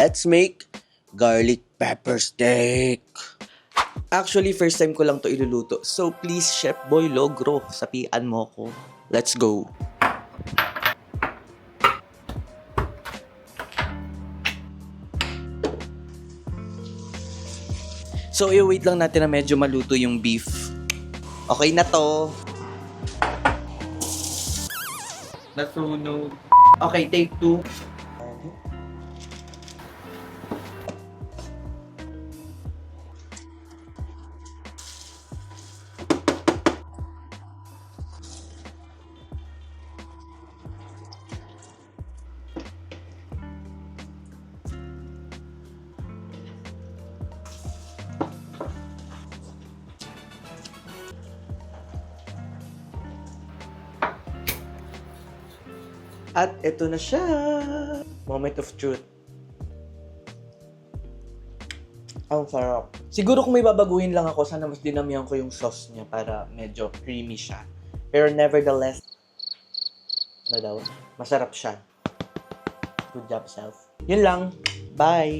Let's make garlic pepper steak. Actually, first time ko lang to iluluto. So please, Chef Boy Logro, sapian mo ko. Let's go. So, i-wait lang natin na medyo maluto yung beef. Okay na to. Nasunog. Okay, take 2. At ito na siya. Moment of truth. Ang sarap. Siguro kung may babaguhin lang ako, sana mas dinamihan ko yung sauce niya para medyo creamy siya. Pero nevertheless, ano daw, masarap siya. Good job, self. Yun lang. Bye!